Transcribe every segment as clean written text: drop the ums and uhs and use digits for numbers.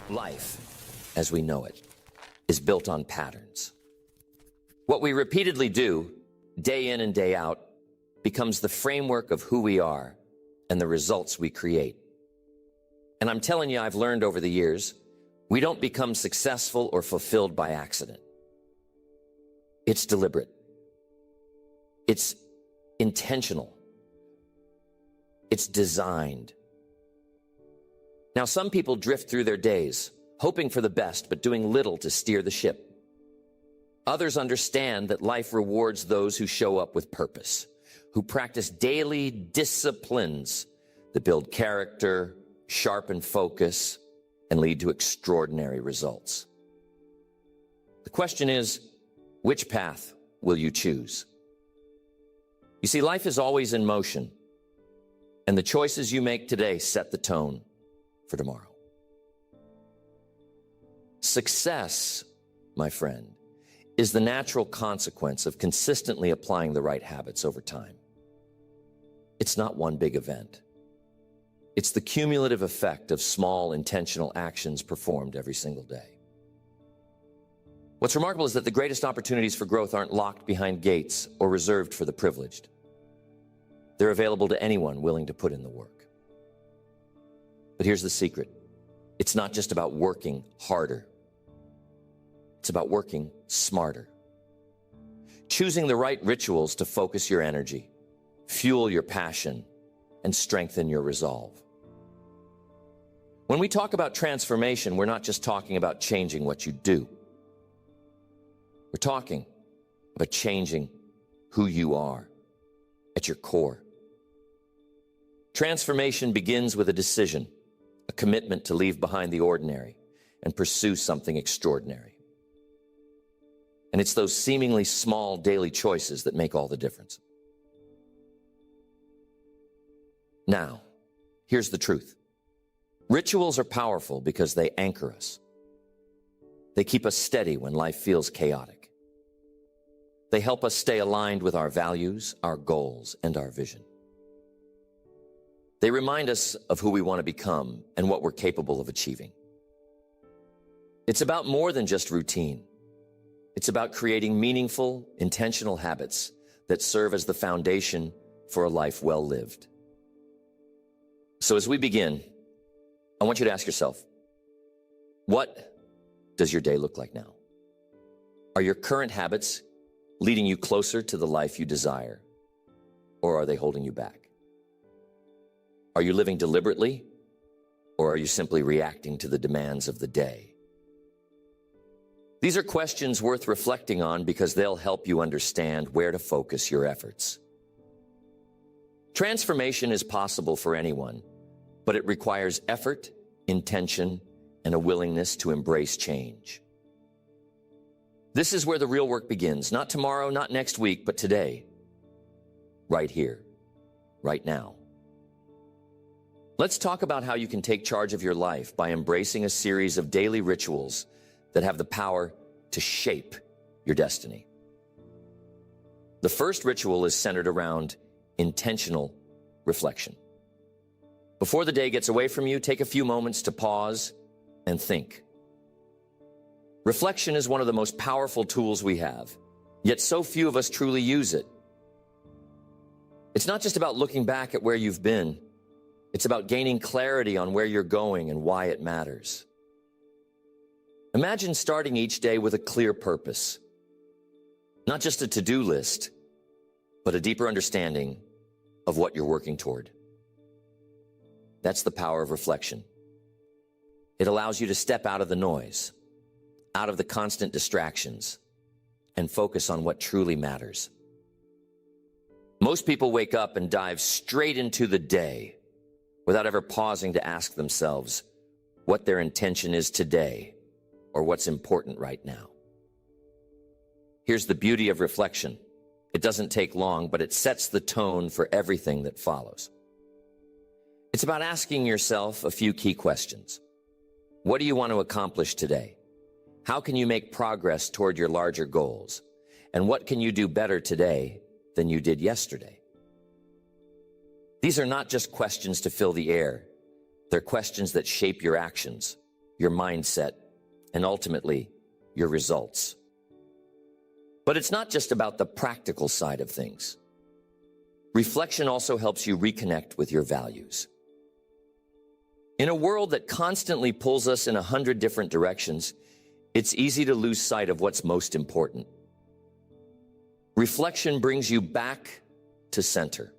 Life, as we know it, is built on patterns. What we repeatedly do, day in and day out, becomes the framework of who we are and the results we create. And I'm telling you, I've learned over the years, we don't become successful or fulfilled by accident. It's deliberate. It's intentional. It's designed. Now, some people drift through their days, hoping for the best, but doing little to steer the ship. Others understand that life rewards those who show up with purpose, who practice daily disciplines that build character, sharpen focus, and lead to extraordinary results. The question is, which path will you choose? You see, life is always in motion, and the choices you make today set the tone for tomorrow. Success, my friend, is the natural consequence of consistently applying the right habits over time. It's not one big event. It's the cumulative effect of small, intentional actions performed every single day. What's remarkable is that the greatest opportunities for growth aren't locked behind gates or reserved for the privileged. They're available to anyone willing to put in the work. But here's the secret. It's not just about working harder. It's about working smarter. Choosing the right rituals to focus your energy, fuel your passion, and strengthen your resolve. When we talk about transformation, we're not just talking about changing what you do. We're talking about changing who you are at your core. Transformation begins with a decision, a commitment to leave behind the ordinary and pursue something extraordinary. And it's those seemingly small daily choices that make all the difference. Now, here's the truth. Rituals are powerful because they anchor us. They keep us steady when life feels chaotic. They help us stay aligned with our values, our goals, and our vision. They remind us of who we want to become and what we're capable of achieving. It's about more than just routine. It's about creating meaningful, intentional habits that serve as the foundation for a life well lived. So as we begin, I want you to ask yourself, what does your day look like now? Are your current habits leading you closer to the life you desire, or are they holding you back? Are you living deliberately, or are you simply reacting to the demands of the day? These are questions worth reflecting on because they'll help you understand where to focus your efforts. Transformation is possible for anyone, but it requires effort, intention, and a willingness to embrace change. This is where the real work begins, not tomorrow, not next week, but today, right here, right now. Let's talk about how you can take charge of your life by embracing a series of daily rituals that have the power to shape your destiny. The first ritual is centered around intentional reflection. Before the day gets away from you, take a few moments to pause and think. Reflection is one of the most powerful tools we have, yet so few of us truly use it. It's not just about looking back at where you've been. It's about gaining clarity on where you're going and why it matters. Imagine starting each day with a clear purpose. Not just a to-do list, but a deeper understanding of what you're working toward. That's the power of reflection. It allows you to step out of the noise, out of the constant distractions, and focus on what truly matters. Most people wake up and dive straight into the day without ever pausing to ask themselves what their intention is today or what's important right now. Here's the beauty of reflection. It doesn't take long, but it sets the tone for everything that follows. It's about asking yourself a few key questions. What do you want to accomplish today? How can you make progress toward your larger goals? And what can you do better today than you did yesterday? These are not just questions to fill the air. They're questions that shape your actions, your mindset, and ultimately, your results. But it's not just about the practical side of things. Reflection also helps you reconnect with your values. In a world that constantly pulls us in 100 different directions, it's easy to lose sight of what's most important. Reflection brings you back to center.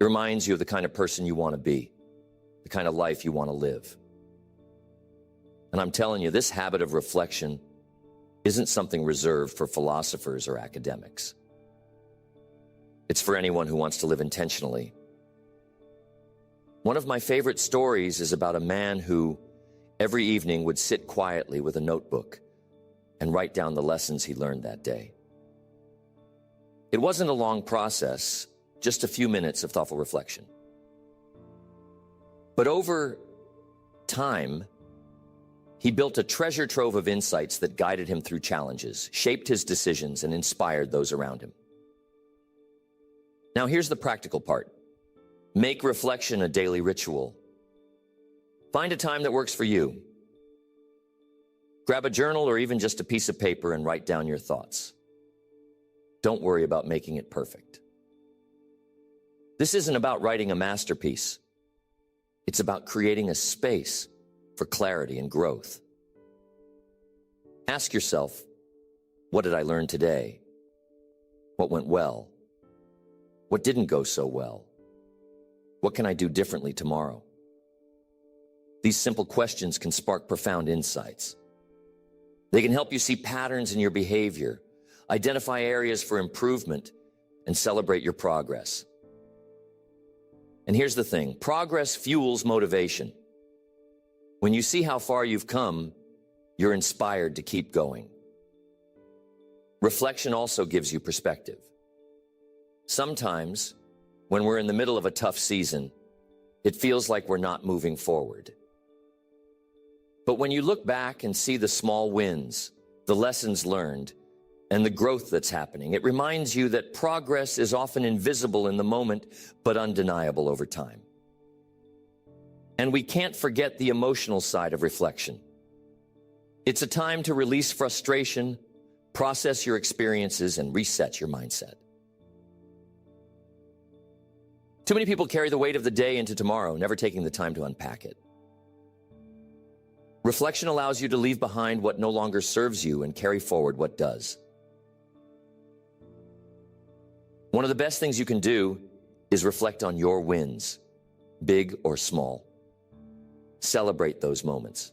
It reminds you of the kind of person you want to be, the kind of life you want to live. And I'm telling you, this habit of reflection isn't something reserved for philosophers or academics. It's for anyone who wants to live intentionally. One of my favorite stories is about a man who every evening would sit quietly with a notebook and write down the lessons he learned that day. It wasn't a long process, just a few minutes of thoughtful reflection. But over time, he built a treasure trove of insights that guided him through challenges, shaped his decisions, and inspired those around him. Now, here's the practical part. Make reflection a daily ritual. Find a time that works for you. Grab a journal or even just a piece of paper and write down your thoughts. Don't worry about making it perfect. This isn't about writing a masterpiece. It's about creating a space for clarity and growth. Ask yourself, what did I learn today? What went well? What didn't go so well? What can I do differently tomorrow? These simple questions can spark profound insights. They can help you see patterns in your behavior, identify areas for improvement, and celebrate your progress. And here's the thing, progress fuels motivation. When you see how far you've come, you're inspired to keep going. Reflection also gives you perspective. Sometimes, when we're in the middle of a tough season, it feels like we're not moving forward. But when you look back and see the small wins, the lessons learned, and the growth that's happening, it reminds you that progress is often invisible in the moment, but undeniable over time. And we can't forget the emotional side of reflection. It's a time to release frustration, process your experiences, and reset your mindset. Too many people carry the weight of the day into tomorrow, never taking the time to unpack it. Reflection allows you to leave behind what no longer serves you and carry forward what does. One of the best things you can do is reflect on your wins, big or small. Celebrate those moments.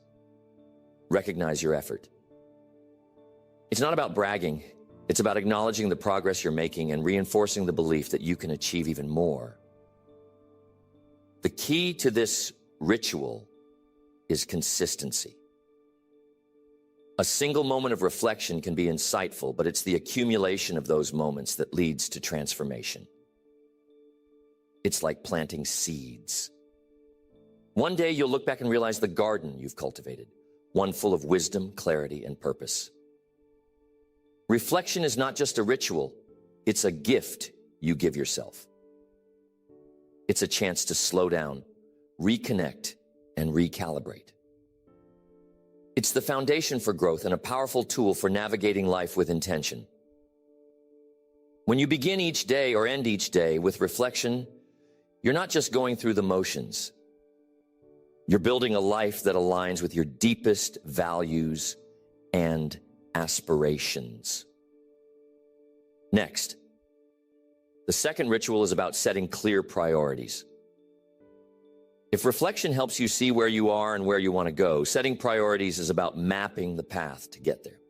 Recognize your effort. It's not about bragging. It's about acknowledging the progress you're making and reinforcing the belief that you can achieve even more. The key to this ritual is consistency. A single moment of reflection can be insightful, but it's the accumulation of those moments that leads to transformation. It's like planting seeds. One day you'll look back and realize the garden you've cultivated, one full of wisdom, clarity, and purpose. Reflection is not just a ritual, it's a gift you give yourself. It's a chance to slow down, reconnect, and recalibrate. It's the foundation for growth and a powerful tool for navigating life with intention. When you begin each day or end each day with reflection, you're not just going through the motions. You're building a life that aligns with your deepest values and aspirations. Next, the second ritual is about setting clear priorities. If reflection helps you see where you are and where you want to go, setting priorities is about mapping the path to get there.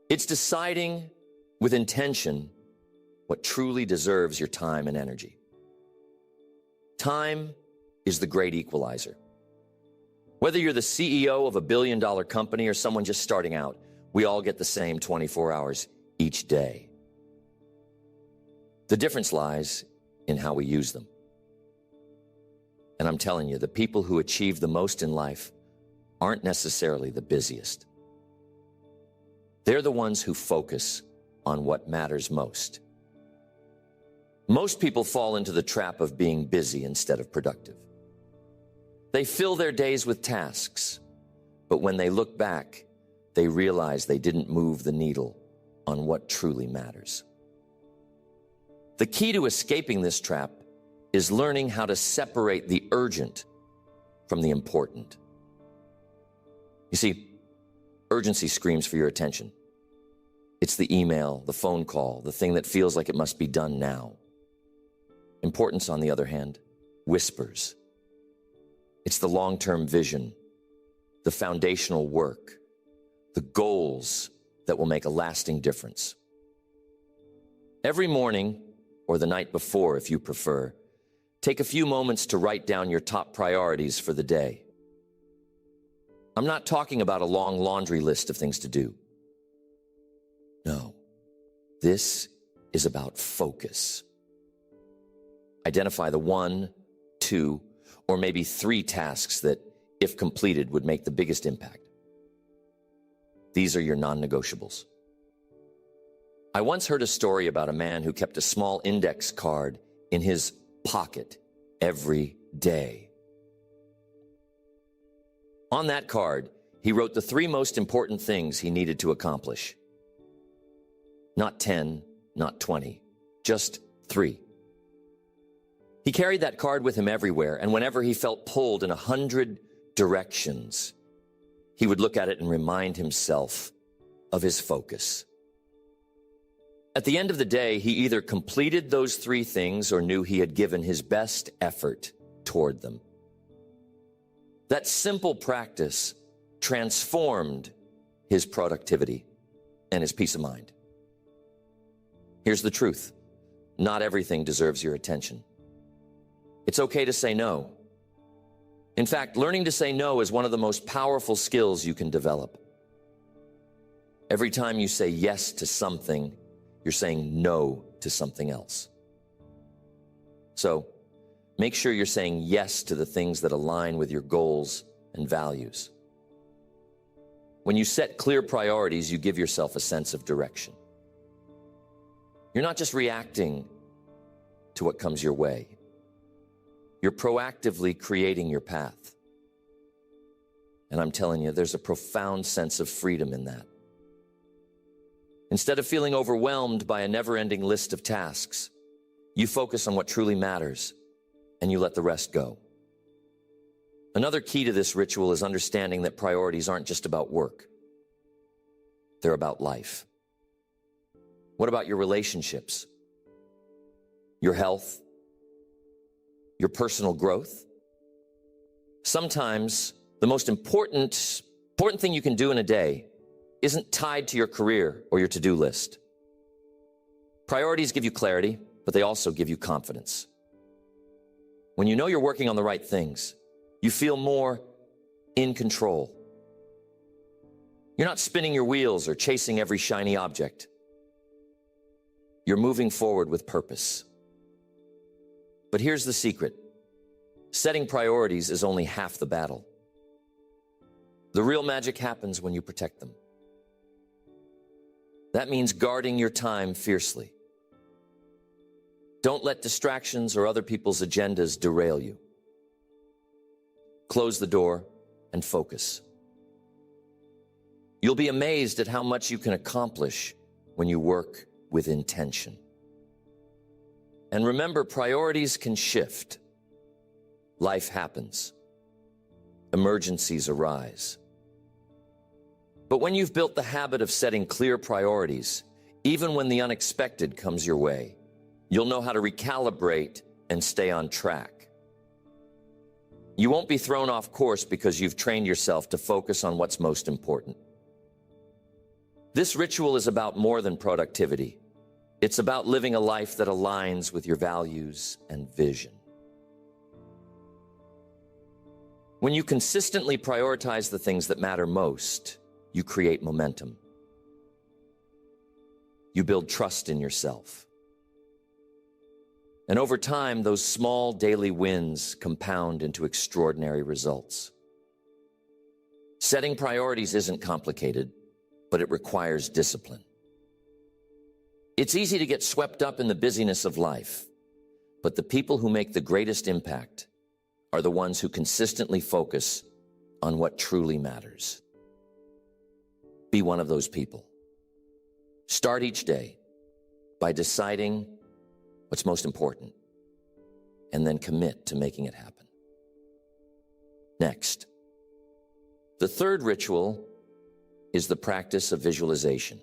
It's deciding with intention what truly deserves your time and energy. Time is the great equalizer. Whether you're the CEO of a billion-dollar company or someone just starting out, we all get the same 24 hours each day. The difference lies in how we use them. And I'm telling you, the people who achieve the most in life aren't necessarily the busiest. They're the ones who focus on what matters most. Most people fall into the trap of being busy instead of productive. They fill their days with tasks, but when they look back, they realize they didn't move the needle on what truly matters. The key to escaping this trap is learning how to separate the urgent from the important. You see, urgency screams for your attention. It's the email, the phone call, the thing that feels like it must be done now. Importance, on the other hand, whispers. It's the long-term vision, the foundational work, the goals that will make a lasting difference. Every morning, or the night before if you prefer, take a few moments to write down your top priorities for the day. I'm not talking about a long laundry list of things to do. No, this is about focus. Identify the 1, 2, or maybe 3 tasks that, if completed, would make the biggest impact. These are your non-negotiables. I once heard a story about a man who kept a small index card in his pocket every day. On that card, he wrote the 3 most important things he needed to accomplish. Not 10, not 20, just 3. He carried that card with him everywhere, and whenever he felt pulled in 100 directions, he would look at it and remind himself of his focus. At the end of the day, he either completed those 3 things or knew he had given his best effort toward them. That simple practice transformed his productivity and his peace of mind. Here's the truth. Not everything deserves your attention. It's okay to say no. In fact, learning to say no is one of the most powerful skills you can develop. Every time you say yes to something, you're saying no to something else. So, make sure you're saying yes to the things that align with your goals and values. When you set clear priorities, you give yourself a sense of direction. You're not just reacting to what comes your way. You're proactively creating your path. And I'm telling you, there's a profound sense of freedom in that. Instead of feeling overwhelmed by a never-ending list of tasks, you focus on what truly matters and you let the rest go. Another key to this ritual is understanding that priorities aren't just about work. They're about life. What about your relationships? Your health? Your personal growth? Sometimes the most important thing you can do in a day isn't tied to your career or your to-do list. Priorities give you clarity, but they also give you confidence. When you know you're working on the right things, you feel more in control. You're not spinning your wheels or chasing every shiny object. You're moving forward with purpose. But here's the secret. Setting priorities is only half the battle. The real magic happens when you protect them. That means guarding your time fiercely. Don't let distractions or other people's agendas derail you. Close the door and focus. You'll be amazed at how much you can accomplish when you work with intention. And remember, priorities can shift. Life happens. Emergencies arise. But when you've built the habit of setting clear priorities, even when the unexpected comes your way, you'll know how to recalibrate and stay on track. You won't be thrown off course because you've trained yourself to focus on what's most important. This ritual is about more than productivity. It's about living a life that aligns with your values and vision. When you consistently prioritize the things that matter most, you create momentum. You build trust in yourself. And over time, those small daily wins compound into extraordinary results. Setting priorities isn't complicated, but it requires discipline. It's easy to get swept up in the busyness of life, but the people who make the greatest impact are the ones who consistently focus on what truly matters. Be one of those people. Start each day by deciding what's most important and then commit to making it happen. Next, the third ritual is the practice of visualization.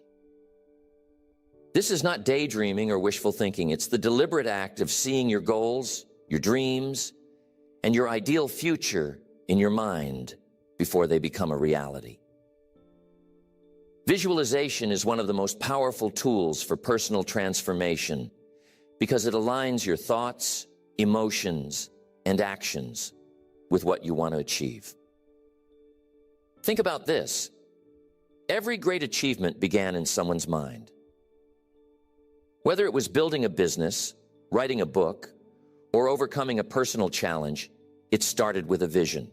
This is not daydreaming or wishful thinking. It's the deliberate act of seeing your goals, your dreams, and your ideal future in your mind before they become a reality. Visualization is one of the most powerful tools for personal transformation because it aligns your thoughts, emotions, and actions with what you want to achieve. Think about this. Every great achievement began in someone's mind. Whether it was building a business, writing a book, or overcoming a personal challenge, it started with a vision.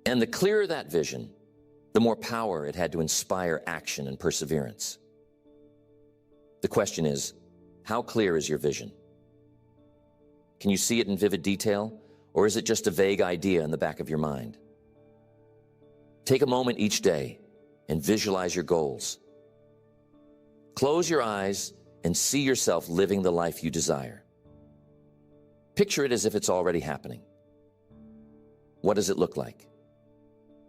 And the clearer that vision, the more power it had to inspire action and perseverance. The question is, how clear is your vision? Can you see it in vivid detail, or is it just a vague idea in the back of your mind? Take a moment each day and visualize your goals. Close your eyes and see yourself living the life you desire. Picture it as if it's already happening. What does it look like?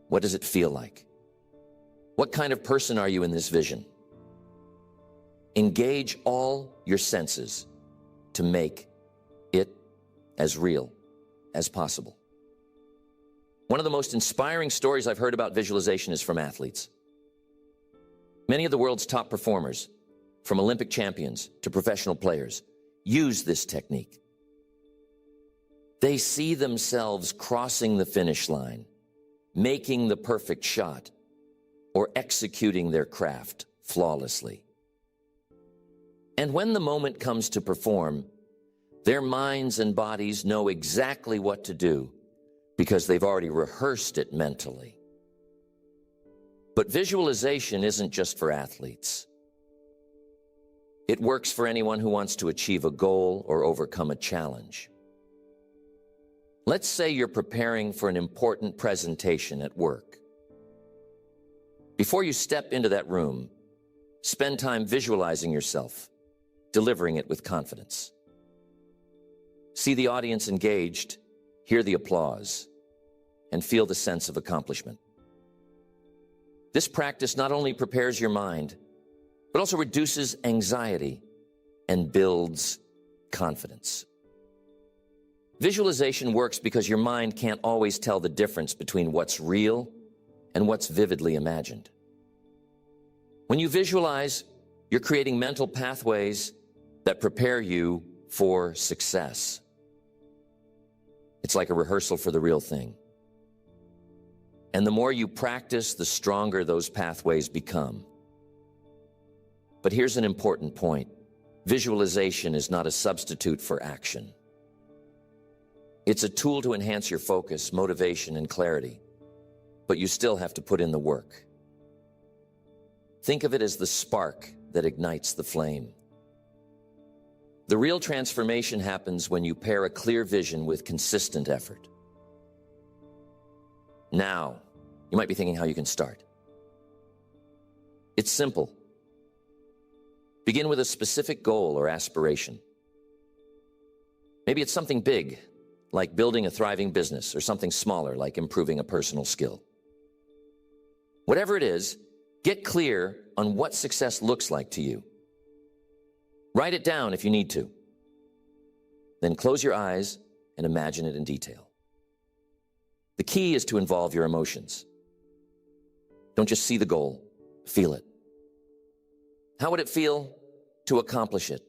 What does it feel like? What kind of person are you in this vision? Engage all your senses to make it as real as possible. One of the most inspiring stories I've heard about visualization is from athletes. Many of the world's top performers, from Olympic champions to professional players, use this technique. They see themselves crossing the finish line, making the perfect shot, or executing their craft flawlessly. And when the moment comes to perform, their minds and bodies know exactly what to do because they've already rehearsed it mentally. But visualization isn't just for athletes. It works for anyone who wants to achieve a goal or overcome a challenge. Let's say you're preparing for an important presentation at work. Before you step into that room, spend time visualizing yourself, delivering it with confidence. See the audience engaged, hear the applause, and feel the sense of accomplishment. This practice not only prepares your mind, but also reduces anxiety and builds confidence. Visualization works because your mind can't always tell the difference between what's real and what's vividly imagined. When you visualize, you're creating mental pathways that prepare you for success. It's like a rehearsal for the real thing. And the more you practice, the stronger those pathways become. But here's an important point. Visualization is not a substitute for action. It's a tool to enhance your focus, motivation, and clarity. But you still have to put in the work. Think of it as the spark that ignites the flame. The real transformation happens when you pair a clear vision with consistent effort. Now, you might be thinking how you can start. It's simple. Begin with a specific goal or aspiration. Maybe it's something big, like building a thriving business, or something smaller, like improving a personal skill. Whatever it is, get clear on what success looks like to you. Write it down if you need to. Then close your eyes and imagine it in detail. The key is to involve your emotions. Don't just see the goal, feel it. How would it feel to accomplish it?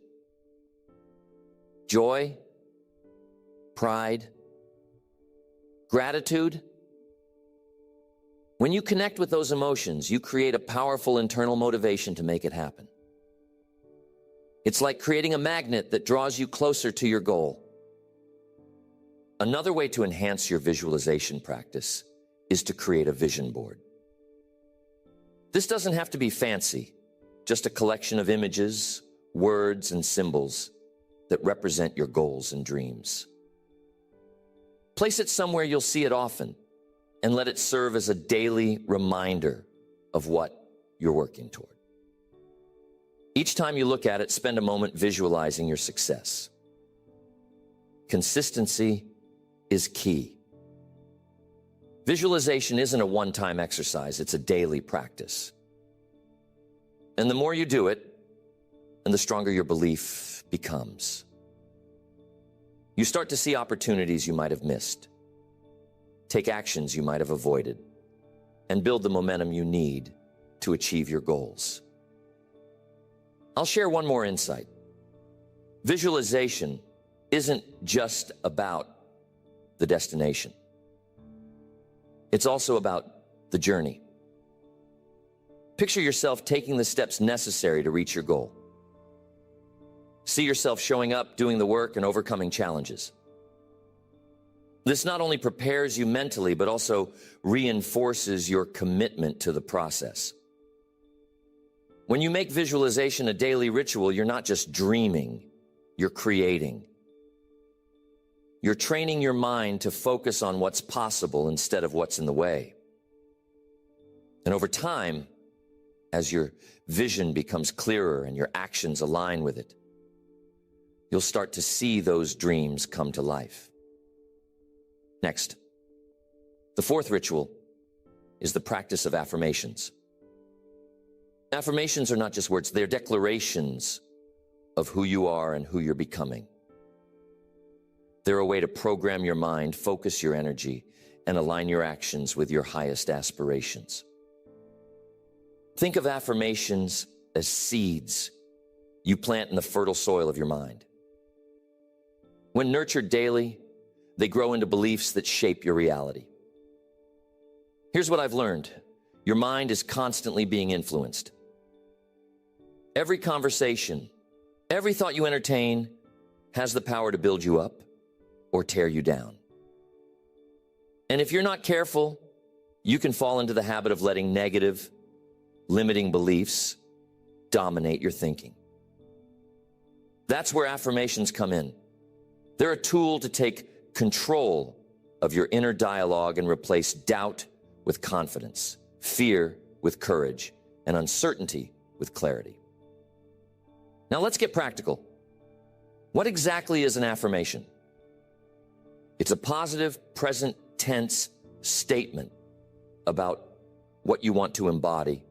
Joy? Pride? Gratitude? When you connect with those emotions, you create a powerful internal motivation to make it happen. It's like creating a magnet that draws you closer to your goal. Another way to enhance your visualization practice is to create a vision board. This doesn't have to be fancy, just a collection of images, words, and symbols that represent your goals and dreams. Place it somewhere you'll see it often and let it serve as a daily reminder of what you're working toward. Each time you look at it, spend a moment visualizing your success. Consistency is key. Visualization isn't a one-time exercise, it's a daily practice. And the more you do it, and the stronger your belief becomes. You start to see opportunities you might have missed, take actions you might have avoided, and build the momentum you need to achieve your goals. I'll share one more insight. Visualization isn't just about the destination. It's also about the journey. Picture yourself taking the steps necessary to reach your goal. See yourself showing up, doing the work, and overcoming challenges. This not only prepares you mentally, but also reinforces your commitment to the process. When you make visualization a daily ritual, you're not just dreaming, you're creating. You're training your mind to focus on what's possible instead of what's in the way. And over time, as your vision becomes clearer and your actions align with it, you'll start to see those dreams come to life. Next, the fourth ritual is the practice of affirmations. Affirmations are not just words, they're declarations of who you are and who you're becoming. They're a way to program your mind, focus your energy, and align your actions with your highest aspirations. Think of affirmations as seeds you plant in the fertile soil of your mind. When nurtured daily, they grow into beliefs that shape your reality. Here's what I've learned. Your mind is constantly being influenced. Every conversation, every thought you entertain has the power to build you up or tear you down. And if you're not careful, you can fall into the habit of letting negative, limiting beliefs dominate your thinking. That's where affirmations come in. They're a tool to take control of your inner dialogue and replace doubt with confidence, fear with courage, and uncertainty with clarity. Now let's get practical. What exactly is an affirmation? It's a positive, present tense statement about what you want to embody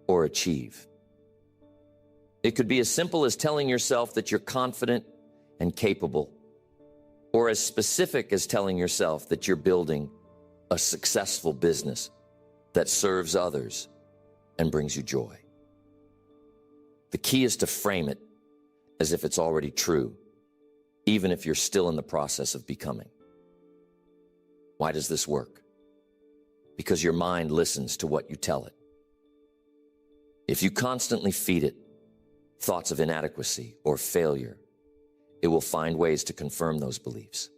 or achieve. It could be as simple as telling yourself that you're confident and capable, or as specific as telling yourself that you're building a successful business that serves others and brings you joy. The key is to frame it as if it's already true, even if you're still in the process of becoming. Why does this work? Because your mind listens to what you tell it. If you constantly feed it thoughts of inadequacy or failure, it will find ways to confirm those beliefs.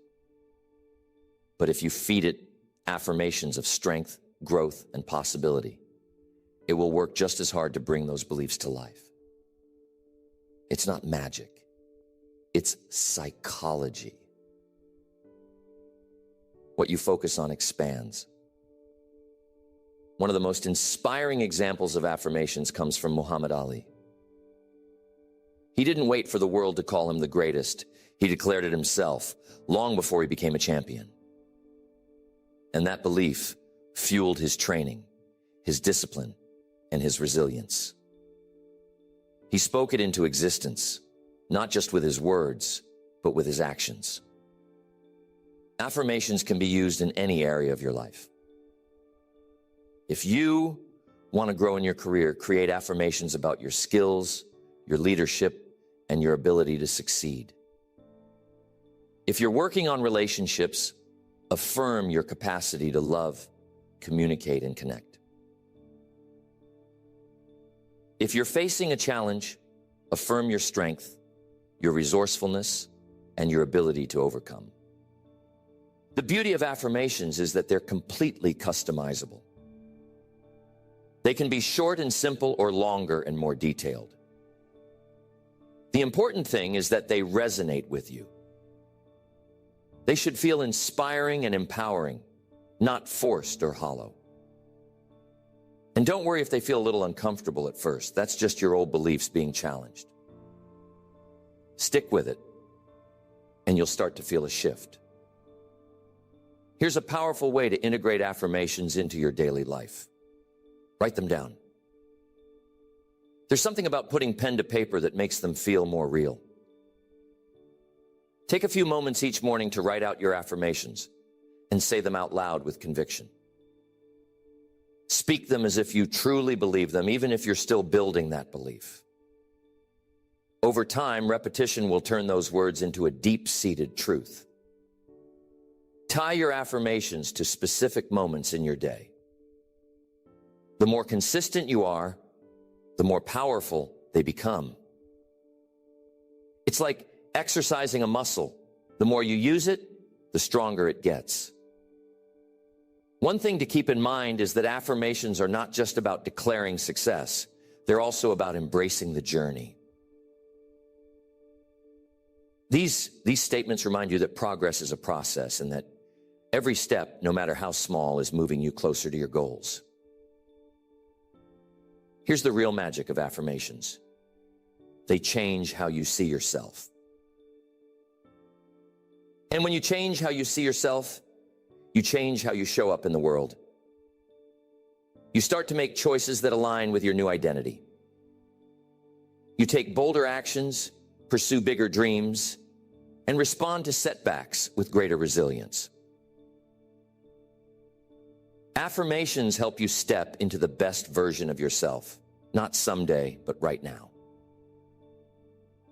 But if you feed it affirmations of strength, growth, and possibility, it will work just as hard to bring those beliefs to life. It's not magic. It's psychology. What you focus on expands. One of the most inspiring examples of affirmations comes from Muhammad Ali. He didn't wait for the world to call him the greatest. He declared it himself long before he became a champion. And that belief fueled his training, his discipline, and his resilience. He spoke it into existence, not just with his words, but with his actions. Affirmations can be used in any area of your life. If you want to grow in your career, create affirmations about your skills, your leadership, and your ability to succeed. If you're working on relationships, affirm your capacity to love, communicate, and connect. If you're facing a challenge, affirm your strength, your resourcefulness, and your ability to overcome. The beauty of affirmations is that they're completely customizable. They can be short and simple or longer and more detailed. The important thing is that they resonate with you. They should feel inspiring and empowering, not forced or hollow. And don't worry if they feel a little uncomfortable at first. That's just your old beliefs being challenged. Stick with it, and you'll start to feel a shift. Here's a powerful way to integrate affirmations into your daily life. Write them down. There's something about putting pen to paper that makes them feel more real. Take a few moments each morning to write out your affirmations and say them out loud with conviction. Speak them as if you truly believe them, even if you're still building that belief. Over time, repetition will turn those words into a deep-seated truth. Tie your affirmations to specific moments in your day. The more consistent you are, the more powerful they become. It's like exercising a muscle. The more you use it, the stronger it gets. One thing to keep in mind is that affirmations are not just about declaring success. They're also about embracing the journey. These statements remind you that progress is a process and that every step, no matter how small, is moving you closer to your goals. Here's the real magic of affirmations. They change how you see yourself. And when you change how you see yourself, you change how you show up in the world. You start to make choices that align with your new identity. You take bolder actions, pursue bigger dreams, and respond to setbacks with greater resilience. Affirmations help you step into the best version of yourself, not someday, but right now.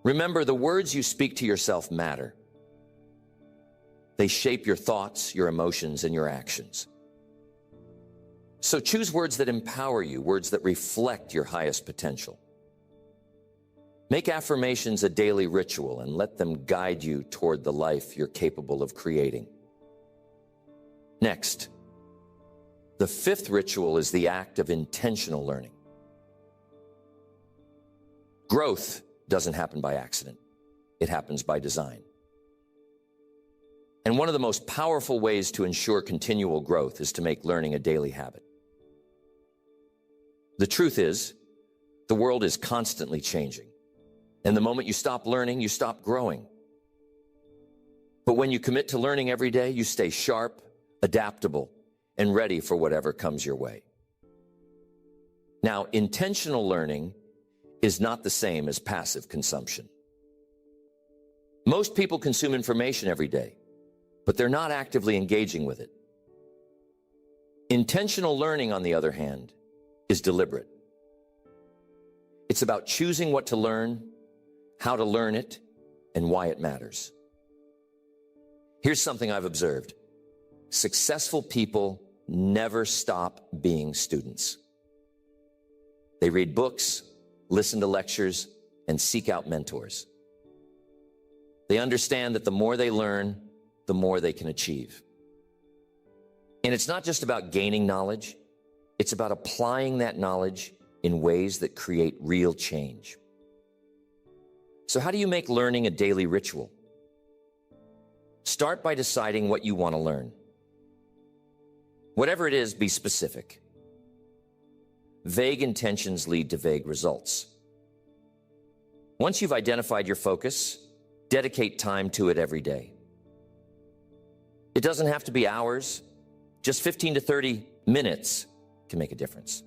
Remember, the words you speak to yourself matter. They shape your thoughts, your emotions, and your actions. So choose words that empower you, words that reflect your highest potential. Make affirmations a daily ritual and let them guide you toward the life you're capable of creating. Next, the fifth ritual is the act of intentional learning. Growth doesn't happen by accident. It happens by design. And one of the most powerful ways to ensure continual growth is to make learning a daily habit. The truth is, the world is constantly changing. And the moment you stop learning, you stop growing. But when you commit to learning every day, you stay sharp, adaptable, and ready for whatever comes your way. Now, intentional learning is not the same as passive consumption. Most people consume information every day, but they're not actively engaging with it. Intentional learning, on the other hand, is deliberate. It's about choosing what to learn, how to learn it, and why it matters. Here's something I've observed. Successful people never stop being students. They read books, listen to lectures, and seek out mentors. They understand that the more they learn, the more they can achieve. And it's not just about gaining knowledge, it's about applying that knowledge in ways that create real change. So how do you make learning a daily ritual? Start by deciding what you want to learn. Whatever it is, be specific. Vague intentions lead to vague results. Once you've identified your focus, dedicate time to it every day. It doesn't have to be hours. Just 15 to 30 minutes can make a difference.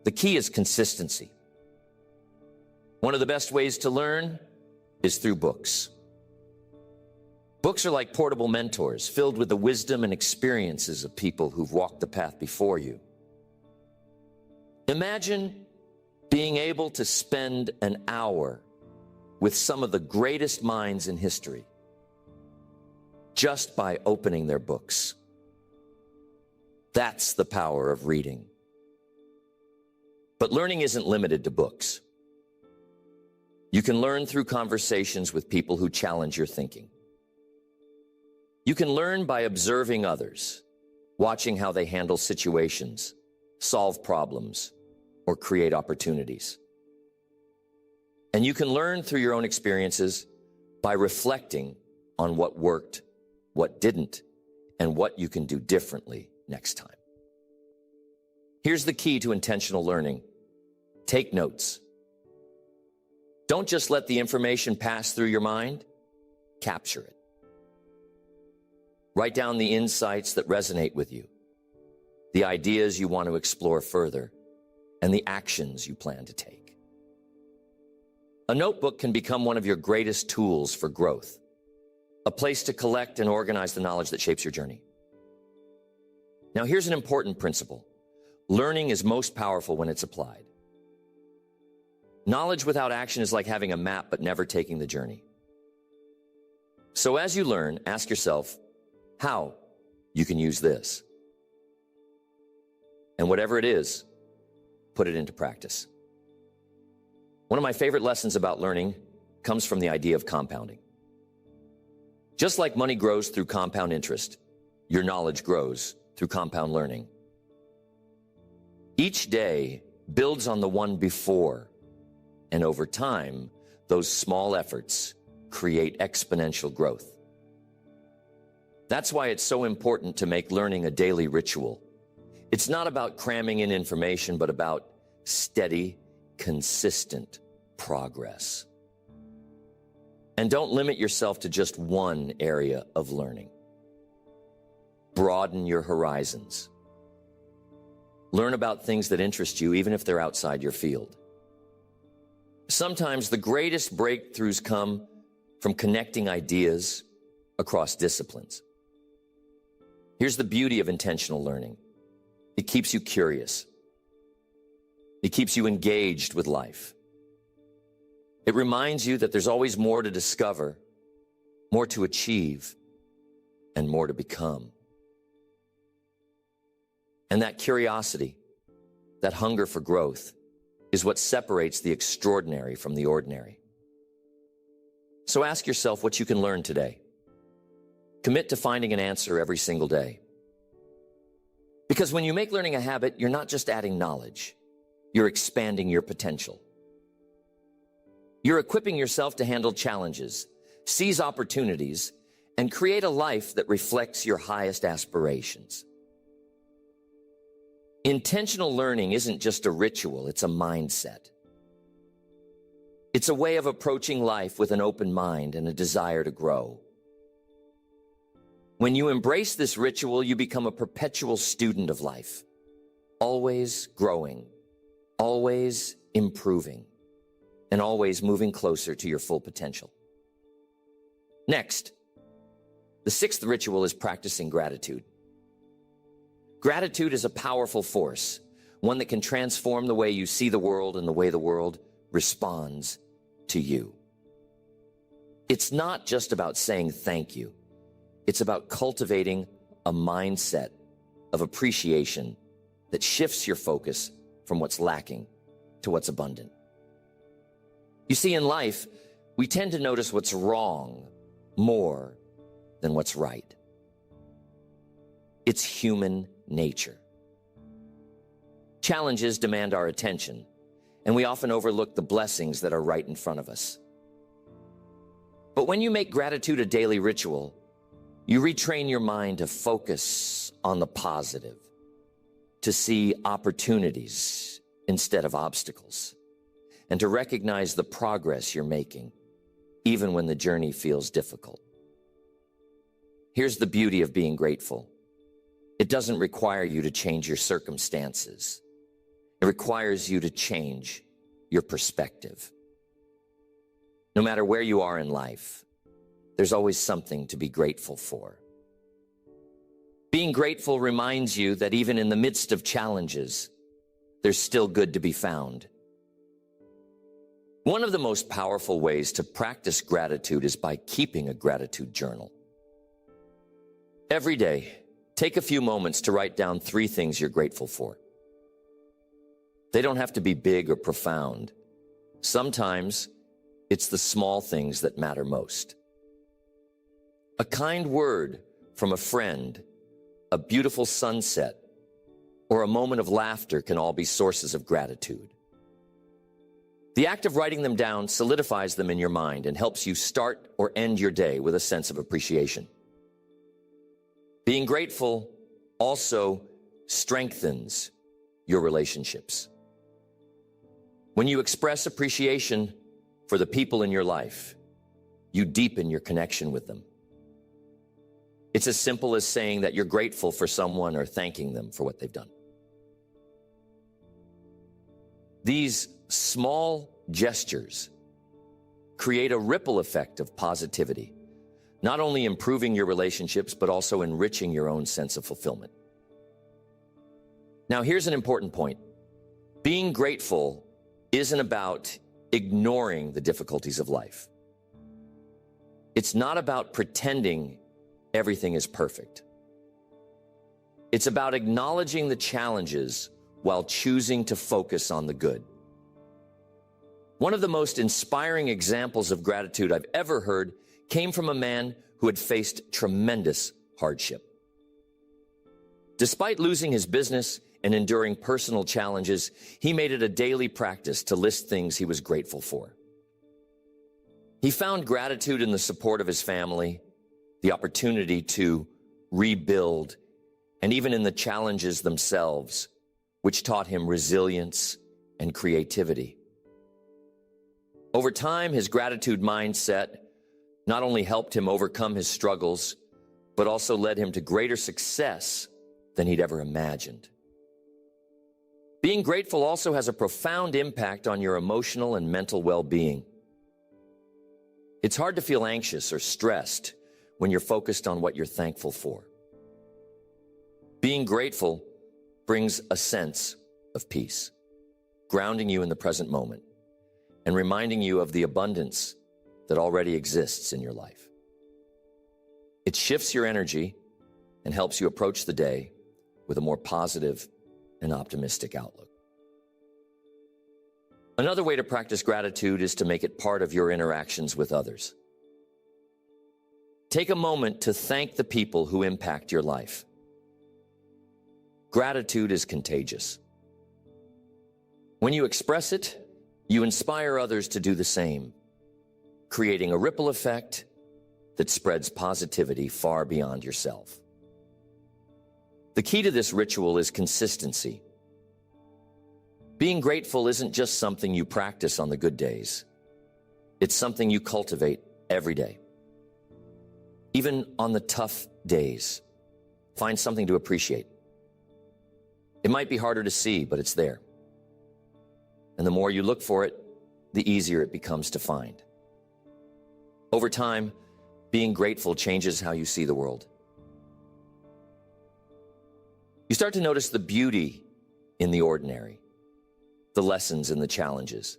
The key is consistency. One of the best ways to learn is through books. Books are like portable mentors, filled with the wisdom and experiences of people who've walked the path before you. Imagine being able to spend an hour with some of the greatest minds in history just by opening their books. That's the power of reading. But learning isn't limited to books. You can learn through conversations with people who challenge your thinking. You can learn by observing others, watching how they handle situations, solve problems, or create opportunities. And you can learn through your own experiences by reflecting on what worked, what didn't, and what you can do differently next time. Here's the key to intentional learning. Take notes. Don't just let the information pass through your mind. Capture it. Write down the insights that resonate with you, the ideas you want to explore further, and the actions you plan to take. A notebook can become one of your greatest tools for growth, a place to collect and organize the knowledge that shapes your journey. Now, here's an important principle. Learning is most powerful when it's applied. Knowledge without action is like having a map but never taking the journey. So as you learn, ask yourself how you can use this. And whatever it is, put it into practice. One of my favorite lessons about learning comes from the idea of compounding. Just like money grows through compound interest, your knowledge grows through compound learning. Each day builds on the one before, and over time, those small efforts create exponential growth. That's why it's so important to make learning a daily ritual. It's not about cramming in information, but about steady, consistent progress. And don't limit yourself to just one area of learning. Broaden your horizons. Learn about things that interest you, even if they're outside your field. Sometimes the greatest breakthroughs come from connecting ideas across disciplines. Here's the beauty of intentional learning. It keeps you curious. It keeps you engaged with life. It reminds you that there's always more to discover, more to achieve, and more to become. And that curiosity, that hunger for growth, is what separates the extraordinary from the ordinary. So ask yourself what you can learn today. Commit to finding an answer every single day. Because when you make learning a habit, you're not just adding knowledge, you're expanding your potential. You're equipping yourself to handle challenges, seize opportunities, and create a life that reflects your highest aspirations. Intentional learning isn't just a ritual, it's a mindset. It's a way of approaching life with an open mind and a desire to grow. When you embrace this ritual, you become a perpetual student of life, always growing, always improving, and always moving closer to your full potential. Next, the sixth ritual is practicing gratitude. Gratitude is a powerful force, one that can transform the way you see the world and the way the world responds to you. It's not just about saying thank you. It's about cultivating a mindset of appreciation that shifts your focus from what's lacking to what's abundant. You see, in life, we tend to notice what's wrong more than what's right. It's human nature. Challenges demand our attention, and we often overlook the blessings that are right in front of us. But when you make gratitude a daily ritual, you retrain your mind to focus on the positive, to see opportunities instead of obstacles, and to recognize the progress you're making, even when the journey feels difficult. Here's the beauty of being grateful. It doesn't require you to change your circumstances. It requires you to change your perspective. No matter where you are in life, there's always something to be grateful for. Being grateful reminds you that even in the midst of challenges, there's still good to be found. One of the most powerful ways to practice gratitude is by keeping a gratitude journal. Every day, take a few moments to write down 3 things you're grateful for. They don't have to be big or profound. Sometimes it's the small things that matter most. A kind word from a friend, a beautiful sunset, or a moment of laughter can all be sources of gratitude. The act of writing them down solidifies them in your mind and helps you start or end your day with a sense of appreciation. Being grateful also strengthens your relationships. When you express appreciation for the people in your life, you deepen your connection with them. It's as simple as saying that you're grateful for someone or thanking them for what they've done. These small gestures create a ripple effect of positivity, not only improving your relationships, but also enriching your own sense of fulfillment. Now, here's an important point. Being grateful isn't about ignoring the difficulties of life. It's not about pretending everything is perfect. It's about acknowledging the challenges while choosing to focus on the good. One of the most inspiring examples of gratitude I've ever heard came from a man who had faced tremendous hardship. Despite losing his business and enduring personal challenges, he made it a daily practice to list things he was grateful for. He found gratitude in the support of his family, the opportunity to rebuild, and even in the challenges themselves, which taught him resilience and creativity. Over time, his gratitude mindset not only helped him overcome his struggles, but also led him to greater success than he'd ever imagined. Being grateful also has a profound impact on your emotional and mental well-being. It's hard to feel anxious or stressed when you're focused on what you're thankful for. Being grateful brings a sense of peace, grounding you in the present moment and reminding you of the abundance that already exists in your life. It shifts your energy and helps you approach the day with a more positive and optimistic outlook. Another way to practice gratitude is to make it part of your interactions with others. Take a moment to thank the people who impact your life. Gratitude is contagious. When you express it, you inspire others to do the same, creating a ripple effect that spreads positivity far beyond yourself. The key to this ritual is consistency. Being grateful isn't just something you practice on the good days. It's something you cultivate every day. Even on the tough days, find something to appreciate. It might be harder to see, but it's there. And the more you look for it, the easier it becomes to find. Over time, being grateful changes how you see the world. You start to notice the beauty in the ordinary, the lessons in the challenges,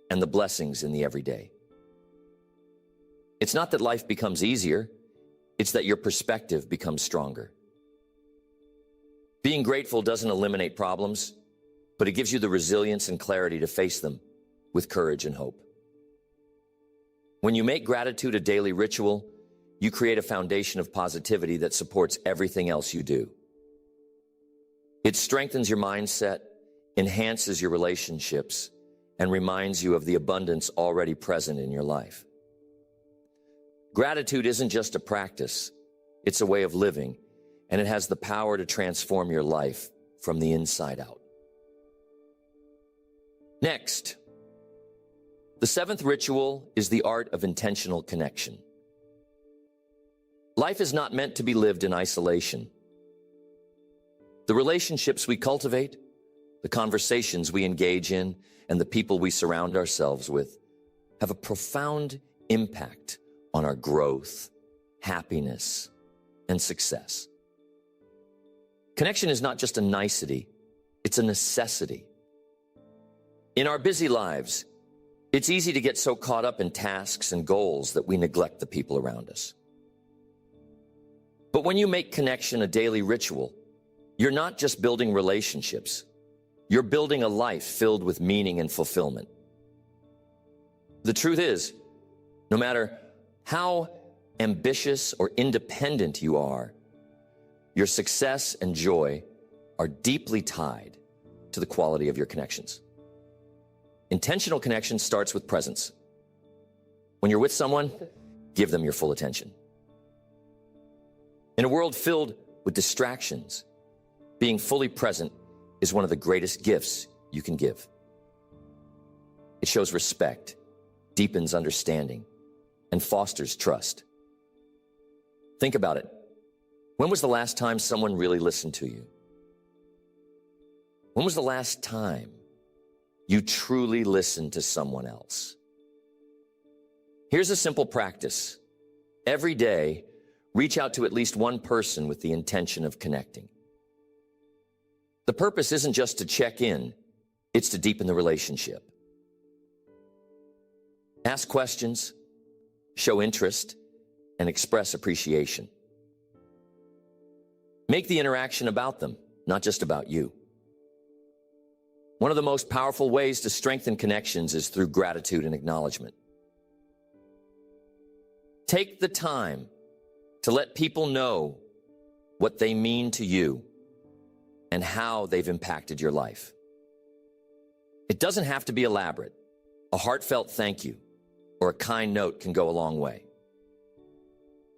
and the blessings in the everyday. It's not that life becomes easier, it's that your perspective becomes stronger. Being grateful doesn't eliminate problems, but it gives you the resilience and clarity to face them with courage and hope. When you make gratitude a daily ritual, you create a foundation of positivity that supports everything else you do. It strengthens your mindset, enhances your relationships, and reminds you of the abundance already present in your life. Gratitude isn't just a practice, it's a way of living, and it has the power to transform your life from the inside out. Next, the seventh ritual is the art of intentional connection. Life is not meant to be lived in isolation. The relationships we cultivate, the conversations we engage in, and the people we surround ourselves with have a profound impact on our growth, happiness, and success. Connection is not just a nicety, it's a necessity. In our busy lives, it's easy to get so caught up in tasks and goals that we neglect the people around us. But when you make connection a daily ritual, you're not just building relationships, you're building a life filled with meaning and fulfillment. The truth is, no matter how ambitious or independent you are, your success and joy are deeply tied to the quality of your connections. Intentional connection starts with presence. When you're with someone, give them your full attention. In a world filled with distractions, being fully present is one of the greatest gifts you can give. It shows respect, deepens understanding, and fosters trust. Think about it. When was the last time someone really listened to you? When was the last time you truly listened to someone else? Here's a simple practice. Every day, reach out to at least one person with the intention of connecting. The purpose isn't just to check in, it's to deepen the relationship. Ask questions, show interest, and express appreciation. Make the interaction about them, not just about you. One of the most powerful ways to strengthen connections is through gratitude and acknowledgement. Take the time to let people know what they mean to you and how they've impacted your life. It doesn't have to be elaborate. A heartfelt thank you or a kind note can go a long way.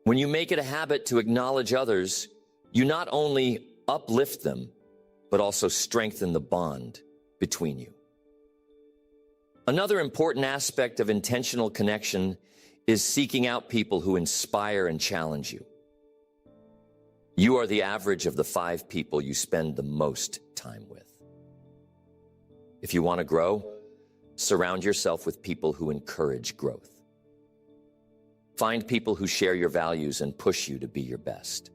When you make it a habit to acknowledge others, you not only uplift them, but also strengthen the bond between you. Another important aspect of intentional connection is seeking out people who inspire and challenge you. You are the average of the 5 people you spend the most time with. If you want to grow, surround yourself with people who encourage growth. Find people who share your values and push you to be your best.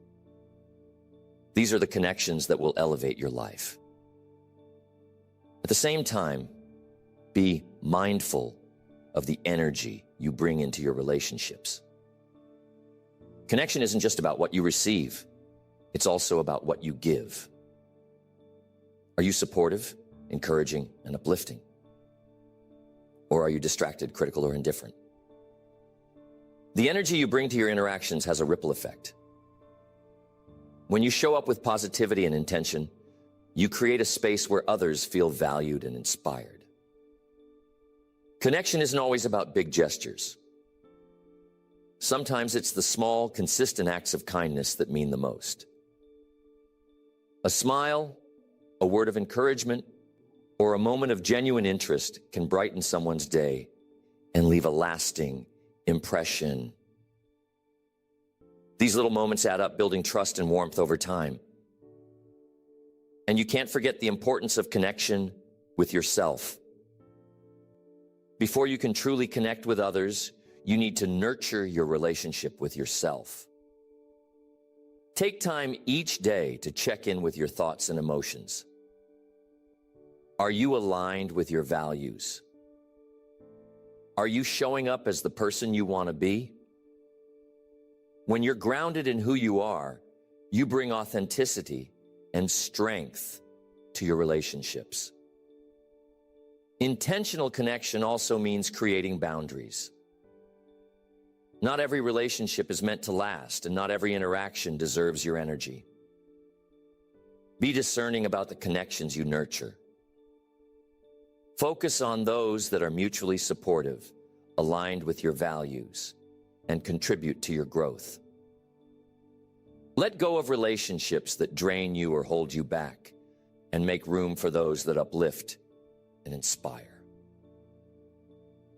These are the connections that will elevate your life. At the same time, be mindful of the energy you bring into your relationships. Connection isn't just about what you receive, it's also about what you give. Are you supportive, encouraging, and uplifting? Or are you distracted, critical, or indifferent? The energy you bring to your interactions has a ripple effect. When you show up with positivity and intention, you create a space where others feel valued and inspired. Connection isn't always about big gestures. Sometimes it's the small, consistent acts of kindness that mean the most. A smile, a word of encouragement, or a moment of genuine interest can brighten someone's day and leave a lasting impression. These little moments add up, building trust and warmth over time. And you can't forget the importance of connection with yourself. Before you can truly connect with others, you need to nurture your relationship with yourself. Take time each day to check in with your thoughts and emotions. Are you aligned with your values? Are you showing up as the person you want to be? When you're grounded in who you are, you bring authenticity and strength to your relationships. Intentional connection also means creating boundaries. Not every relationship is meant to last, and not every interaction deserves your energy. Be discerning about the connections you nurture. Focus on those that are mutually supportive, aligned with your values, and contribute to your growth. Let go of relationships that drain you or hold you back, and make room for those that uplift and inspire.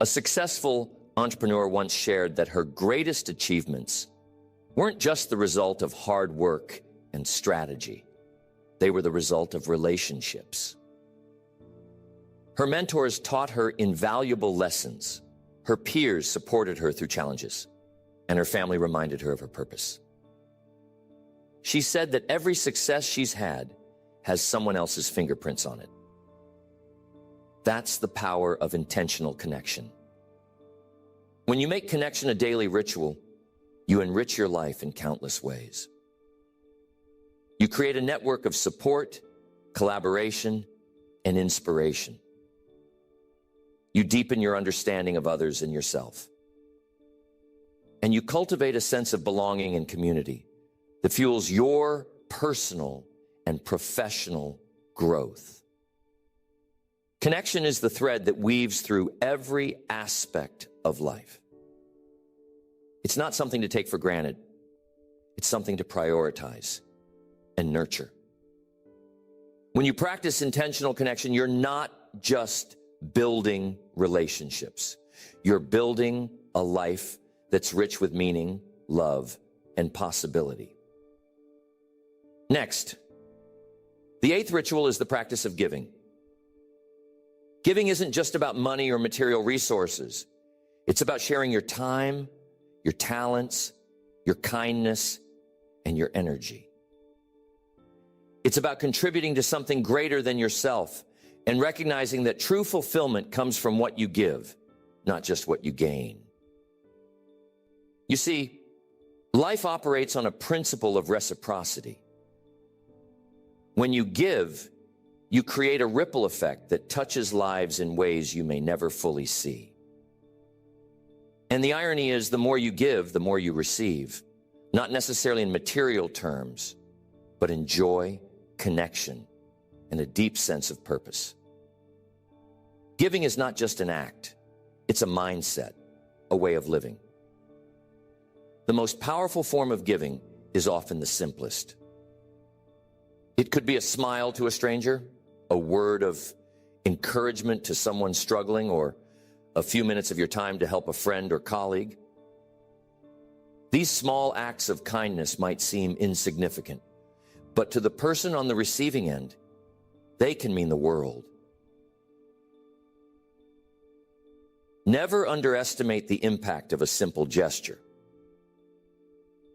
A successful entrepreneur once shared that her greatest achievements weren't just the result of hard work and strategy. They were the result of relationships. Her mentors taught her invaluable lessons. Her peers supported her through challenges, and her family reminded her of her purpose. She said that every success she's had has someone else's fingerprints on it. That's the power of intentional connection. When you make connection a daily ritual, you enrich your life in countless ways. You create a network of support, collaboration, and inspiration. You deepen your understanding of others and yourself. And you cultivate a sense of belonging and community that fuels your personal and professional growth. Connection is the thread that weaves through every aspect of life. It's not something to take for granted. It's something to prioritize and nurture. When you practice intentional connection, you're not just building relationships. You're building a life that's rich with meaning, love, and possibility. Next, the eighth ritual is the practice of giving. Giving isn't just about money or material resources. It's about sharing your time, your talents, your kindness, and your energy. It's about contributing to something greater than yourself and recognizing that true fulfillment comes from what you give, not just what you gain. You see, life operates on a principle of reciprocity. When you give, you create a ripple effect that touches lives in ways you may never fully see. And the irony is, the more you give, the more you receive, not necessarily in material terms, but in joy, connection, and a deep sense of purpose. Giving is not just an act, it's a mindset, a way of living. The most powerful form of giving is often the simplest. It could be a smile to a stranger, a word of encouragement to someone struggling, or a few minutes of your time to help a friend or colleague. These small acts of kindness might seem insignificant, but to the person on the receiving end, they can mean the world. Never underestimate the impact of a simple gesture.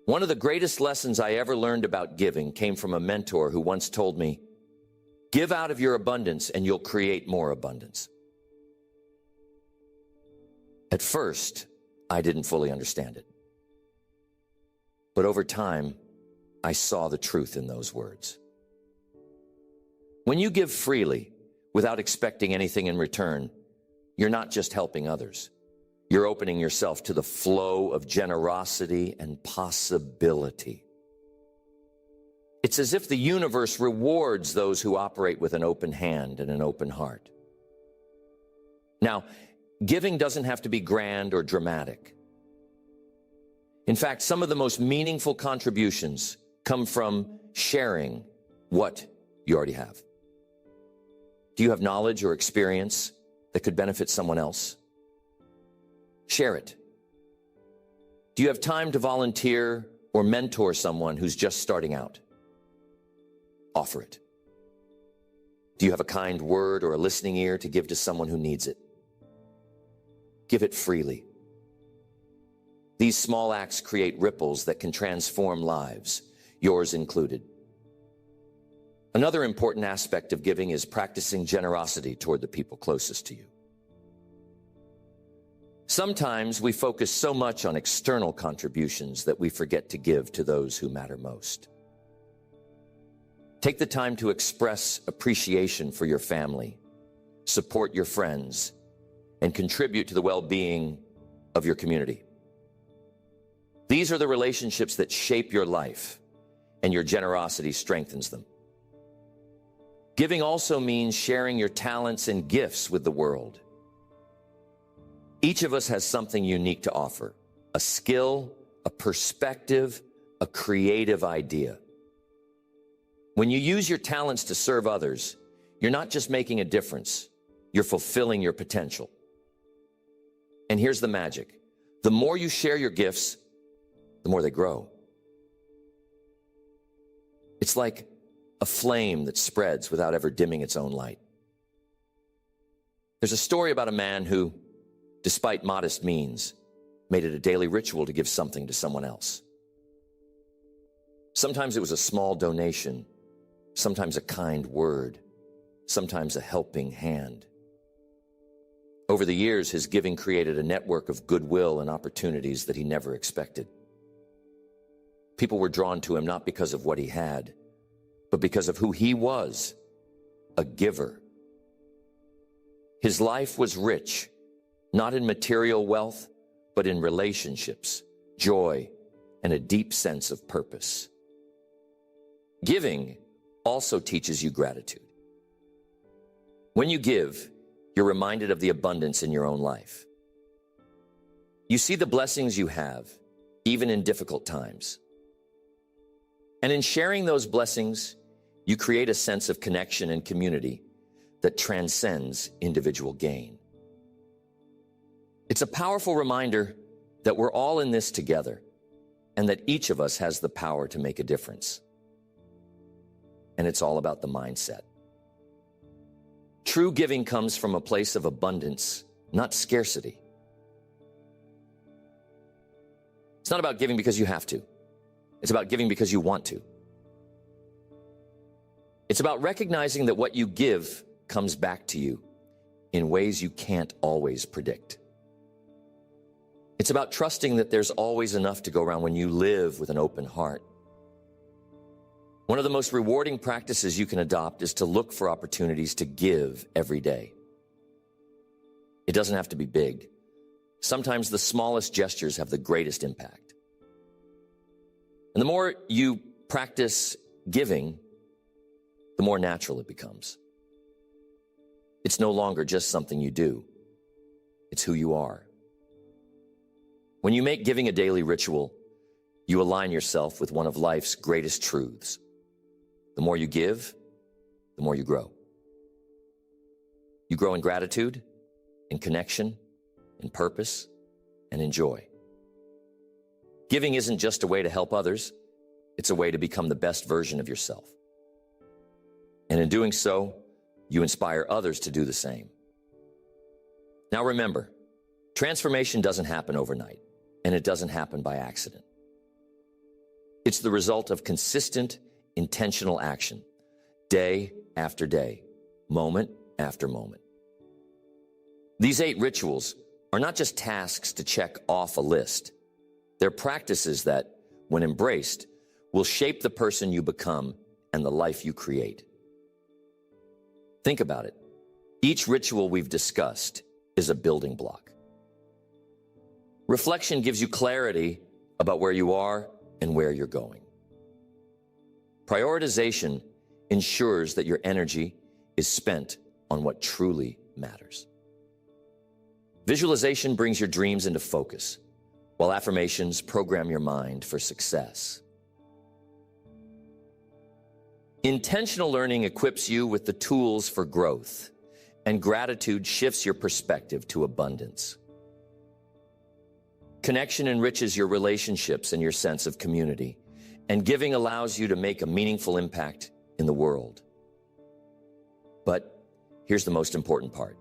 One of the greatest lessons I ever learned about giving came from a mentor who once told me, "Give out of your abundance and you'll create more abundance." At first, I didn't fully understand it. But over time, I saw the truth in those words. When you give freely, without expecting anything in return, you're not just helping others. You're opening yourself to the flow of generosity and possibility. It's as if the universe rewards those who operate with an open hand and an open heart. Now, giving doesn't have to be grand or dramatic. In fact, some of the most meaningful contributions come from sharing what you already have. Do you have knowledge or experience that could benefit someone else? Share it. Do you have time to volunteer or mentor someone who's just starting out? Offer it. Do you have a kind word or a listening ear to give to someone who needs it? Give it freely. These small acts create ripples that can transform lives, yours included. Another important aspect of giving is practicing generosity toward the people closest to you. Sometimes we focus so much on external contributions that we forget to give to those who matter most. Take the time to express appreciation for your family, support your friends, and contribute to the well-being of your community. These are the relationships that shape your life, and your generosity strengthens them. Giving also means sharing your talents and gifts with the world. Each of us has something unique to offer, a skill, a perspective, a creative idea. When you use your talents to serve others, you're not just making a difference, you're fulfilling your potential. And here's the magic. The more you share your gifts, the more they grow. It's like a flame that spreads without ever dimming its own light. There's a story about a man who, despite modest means, made it a daily ritual to give something to someone else. Sometimes it was a small donation, sometimes a kind word, sometimes a helping hand. Over the years, his giving created a network of goodwill and opportunities that he never expected. People were drawn to him not because of what he had, but because of who he was, a giver. His life was rich, not in material wealth, but in relationships, joy, and a deep sense of purpose. Giving also teaches you gratitude. When you give, you're reminded of the abundance in your own life. You see the blessings you have, even in difficult times. And in sharing those blessings, you create a sense of connection and community that transcends individual gain. It's a powerful reminder that we're all in this together and that each of us has the power to make a difference. And it's all about the mindset. True giving comes from a place of abundance, not scarcity. It's not about giving because you have to. It's about giving because you want to. It's about recognizing that what you give comes back to you in ways you can't always predict. It's about trusting that there's always enough to go around when you live with an open heart. One of the most rewarding practices you can adopt is to look for opportunities to give every day. It doesn't have to be big. Sometimes the smallest gestures have the greatest impact. And the more you practice giving, the more natural it becomes. It's no longer just something you do. It's who you are. When you make giving a daily ritual, you align yourself with one of life's greatest truths. The more you give, the more you grow. You grow in gratitude, in connection, in purpose, and in joy. Giving isn't just a way to help others, it's a way to become the best version of yourself. And in doing so, you inspire others to do the same. Now remember, transformation doesn't happen overnight, and it doesn't happen by accident. It's the result of consistent, intentional action, day after day, moment after moment. These 8 rituals are not just tasks to check off a list. They're practices that, when embraced, will shape the person you become and the life you create. Think about it. Each ritual we've discussed is a building block. Reflection gives you clarity about where you are and where you're going. Prioritization ensures that your energy is spent on what truly matters. Visualization brings your dreams into focus, while affirmations program your mind for success. Intentional learning equips you with the tools for growth, and gratitude shifts your perspective to abundance. Connection enriches your relationships and your sense of community, and giving allows you to make a meaningful impact in the world. But here's the most important part.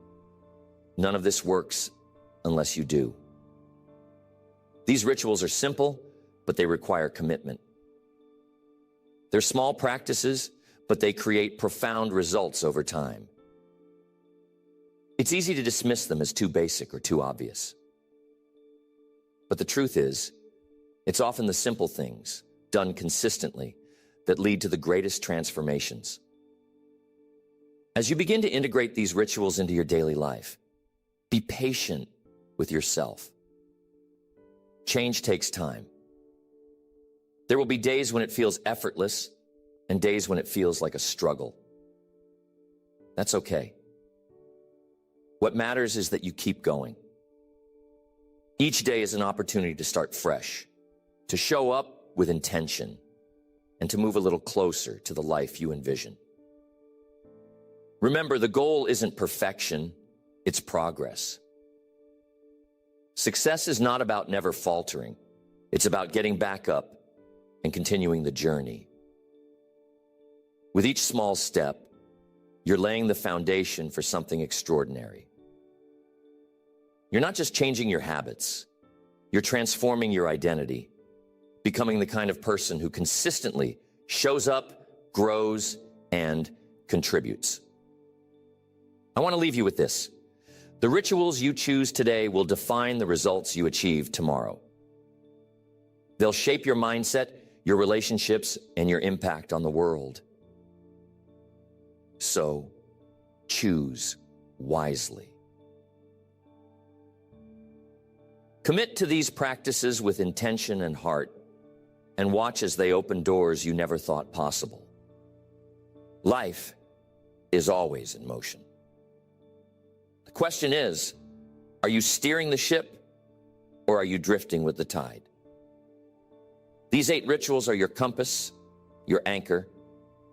None of this works unless you do. These rituals are simple, but they require commitment. They're small practices, but they create profound results over time. It's easy to dismiss them as too basic or too obvious. But the truth is, it's often the simple things, done consistently, that lead to the greatest transformations. As you begin to integrate these rituals into your daily life, be patient with yourself. Change takes time. There will be days when it feels effortless and days when it feels like a struggle. That's okay. What matters is that you keep going. Each day is an opportunity to start fresh, to show up with intention, and to move a little closer to the life you envision. Remember, the goal isn't perfection, it's progress. Success is not about never faltering. It's about getting back up and continuing the journey. With each small step, you're laying the foundation for something extraordinary. You're not just changing your habits, you're transforming your identity, becoming the kind of person who consistently shows up, grows, and contributes. I want to leave you with this. The rituals you choose today will define the results you achieve tomorrow. They'll shape your mindset, your relationships, and your impact on the world. So, choose wisely. Commit to these practices with intention and heart, and watch as they open doors you never thought possible. Life is always in motion. The question is, are you steering the ship or are you drifting with the tide? These 8 rituals are your compass, your anchor,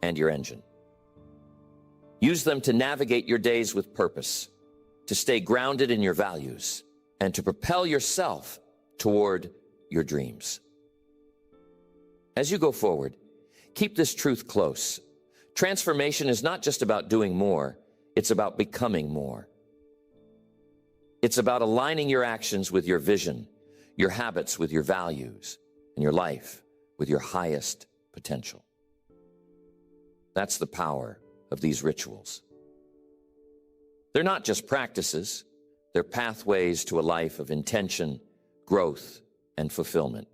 and your engine. Use them to navigate your days with purpose, to stay grounded in your values, and to propel yourself toward your dreams. As you go forward, keep this truth close. Transformation is not just about doing more, it's about becoming more. It's about aligning your actions with your vision, your habits with your values, and your life with your highest potential. That's the power of these rituals. They're not just practices, they're pathways to a life of intention, growth, and fulfillment.